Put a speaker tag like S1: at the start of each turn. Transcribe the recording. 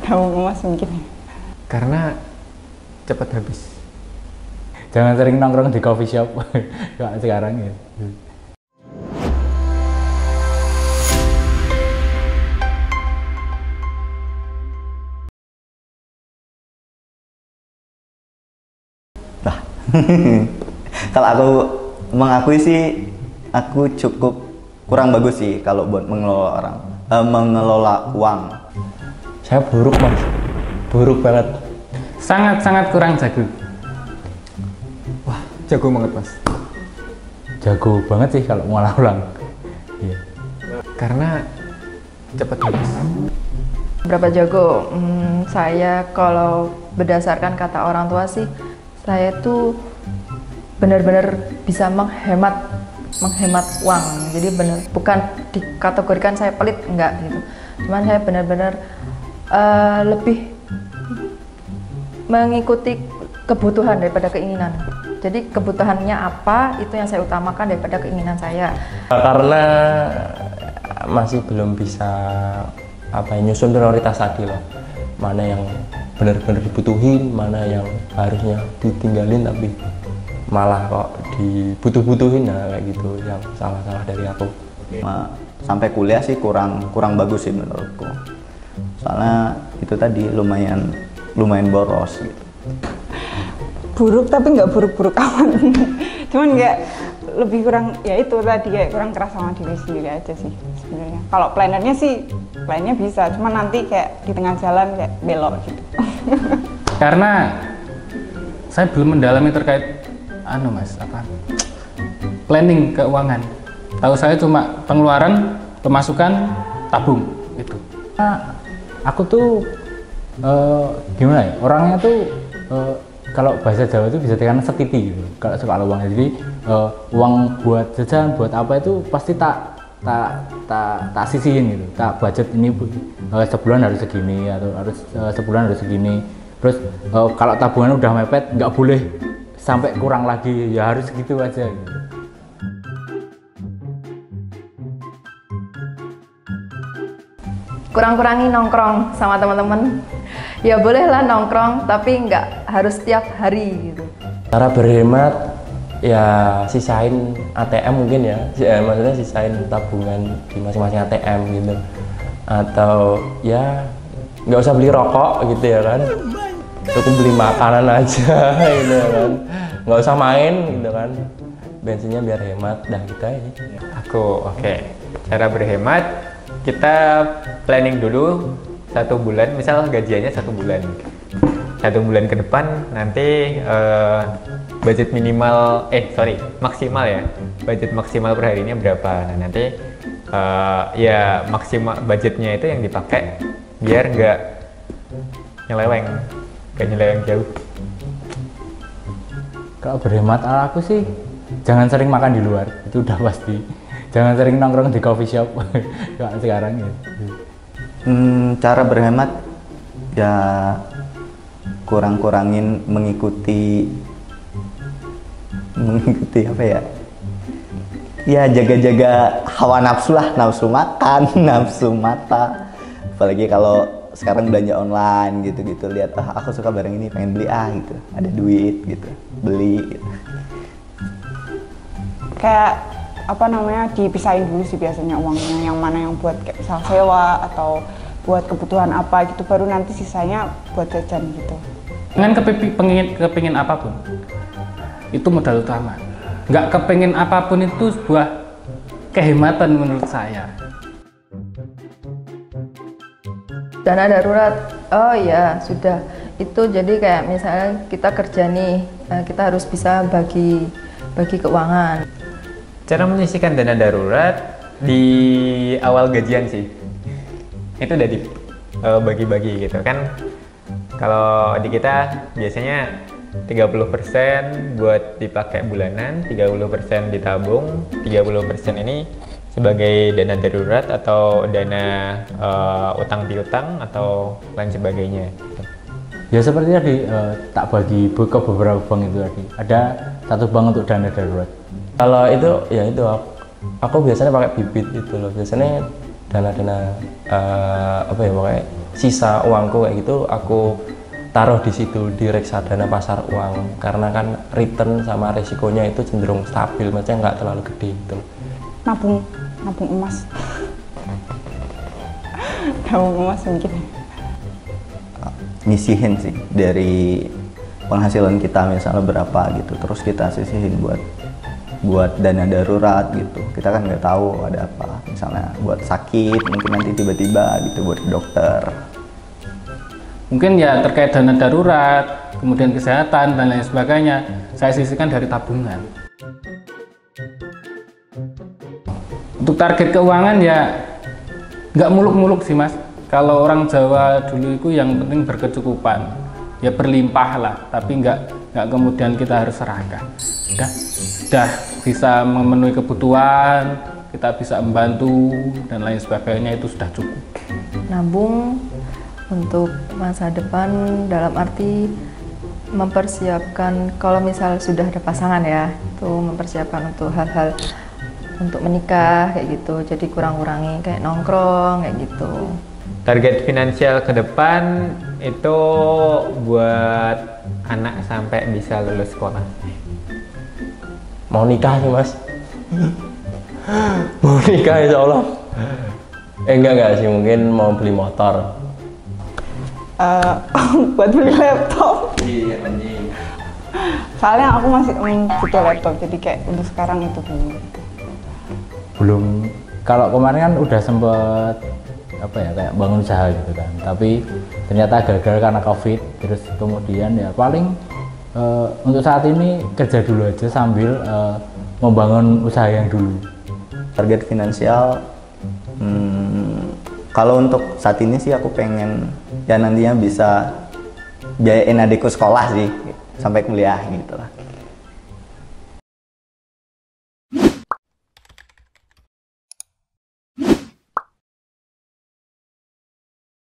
S1: Kamu Mas mungkin.
S2: Karena cepat habis. Jangan sering nongkrong di coffee shop kayak sekarang ya.
S3: Nah, kalau aku mengakui sih, aku cukup kurang bagus sih kalau buat mengelola uang.
S2: Saya buruk Mas, buruk banget. Sangat kurang jago.
S4: Wah, jago banget Mas.
S2: Jago banget sih kalau ngolah ulang. Iya. Karena cepat habis.
S5: Berapa jago? Saya kalau berdasarkan kata orang tua sih, saya tuh benar-benar bisa menghemat uang. Jadi benar, bukan dikategorikan saya pelit, enggak gitu. Cuman saya benar-benar lebih mengikuti kebutuhan daripada keinginan. Jadi kebutuhannya apa, itu yang saya utamakan daripada keinginan saya.
S6: Karena masih belum bisa nyusun prioritas tadi loh. Mana yang benar-benar dibutuhin, mana yang harusnya ditinggalin tapi malah kok dibutuh-butuhin, nah kayak gitu yang salah-salah dari aku.
S3: Sampai kuliah sih kurang bagus sih menurutku. Soalnya itu tadi lumayan boros gitu.
S1: Buruk tapi nggak buruk-buruk amat. Cuman kayak lebih kurang, ya itu tadi kayak kurang keras sama diri sendiri aja sih sebenarnya. Kalau plannernya sih, plannya bisa, cuma nanti kayak di tengah jalan kayak belok gitu.
S2: Karena saya belum mendalami terkait planning keuangan. Tahu saya cuma pengeluaran, pemasukan, tabung gitu. Nah, aku tuh gimana ya? Orangnya tuh kalau bahasa Jawa itu bisa dikatakan setiti gitu. Kalau soal uangnya, jadi uang buat jajan, buat apa itu pasti tak sisihin gitu. Tak budget ini sebulan harus segini atau harus sebulan harus segini. Terus kalau tabungan udah mepet, nggak boleh sampai kurang lagi, ya harus gitu aja gitu.
S5: Kurang-kurangi nongkrong sama teman-teman. Ya bolehlah nongkrong, tapi nggak harus setiap hari gitu.
S6: Cara berhemat ya sisain ATM mungkin ya, maksudnya sisain tabungan di masing-masing ATM gitu. Atau ya nggak usah beli rokok gitu ya kan, cukup beli makanan aja gitu ya kan, nggak usah main gitu kan, bensinnya biar hemat, dah gitu aja.
S4: Oke. Cara berhemat, kita planning dulu 1 bulan, misal gajiannya 1 bulan. 1 bulan ke depan nanti budget maksimal ya. Budget maksimal per harinya berapa? Nah nanti ya maksimal budgetnya itu yang dipakai biar nggak nyeleweng jauh.
S2: Kalau berhemat ala aku sih jangan sering makan di luar, itu udah pasti. Jangan sering nongkrong di coffee shop kayak sekarang ya.
S3: Cara berhemat ya kurangin mengikuti apa ya? Ya jaga-jaga hawa nafsu lah, nafsu makan, nafsu mata. Apalagi kalau sekarang belanja online gitu-gitu, lihat aku suka barang ini, pengen beli gitu, ada duit gitu, beli gitu.
S1: Kayak dipisahin dulu sih biasanya uangnya, yang mana yang buat kayak misal sewa atau buat kebutuhan apa gitu, baru nanti sisanya buat jajan gitu.
S2: Dengan kepingin apapun, itu modal utama. Nggak kepingin apapun itu sebuah kehematan menurut saya.
S5: Dana darurat, oh ya sudah, itu jadi kayak misalnya kita kerja nih, kita harus bisa bagi keuangan.
S4: Cara menyisihkan dana darurat di awal gajian sih, itu udah dibagi-bagi gitu kan. Kalau di kita biasanya 30% buat dipakai bulanan, 30% ditabung, 30% ini sebagai dana darurat atau dana utang piutang atau lain sebagainya.
S2: Ya seperti tadi tak bagi ke beberapa bank itu tadi. Ada 1 bank untuk dana darurat.
S6: Kalau itu ya itu aku biasanya pakai bibit itu loh. Biasanya dana-dana apa ya pokoknya sisa uangku kayak gitu aku taruh di situ di reksadana pasar uang, karena kan return sama resikonya itu cenderung stabil, maksudnya nggak terlalu gede gitu.
S1: Nabung emas. Nabung emas mungkin.
S3: Nyisihin sih dari penghasilan kita misalnya berapa gitu, terus kita sisihin buat dana darurat gitu. Kita kan nggak tahu ada apa, misalnya buat sakit mungkin nanti tiba-tiba gitu, buat ke dokter.
S2: Mungkin ya terkait dana darurat, kemudian kesehatan dan lain sebagainya, saya sisihkan dari tabungan. Untuk target keuangan ya nggak muluk-muluk sih Mas. Kalau orang Jawa dulu itu yang penting berkecukupan, ya berlimpah lah, tapi nggak kemudian kita harus serakah. Sudah bisa memenuhi kebutuhan, kita bisa membantu dan lain sebagainya, itu sudah cukup.
S5: Nabung untuk masa depan dalam arti mempersiapkan kalau misal sudah ada pasangan ya, itu mempersiapkan untuk hal-hal untuk menikah kayak gitu, jadi kurang-kurangi kayak nongkrong kayak gitu.
S4: Target finansial ke depan itu buat anak sampai bisa lulus sekolah.
S6: Mau nikah sih Mas. Mau nikah insya Allah. Enggak sih, mungkin mau beli motor.
S1: Buat beli laptop.
S6: Iya anjing.
S1: Soalnya aku masih butuh laptop, jadi kayak untuk sekarang itu dulu.
S2: Belum, kalau kemarin kan udah sempet apa ya kayak bangun usaha gitu kan, tapi ternyata gagal karena COVID. Terus kemudian ya paling untuk saat ini kerja dulu aja sambil membangun usaha yang dulu.
S3: Target finansial kalau untuk saat ini sih aku pengen ya nantinya bisa biayain adikku sekolah sih sampai kuliah gitu lah.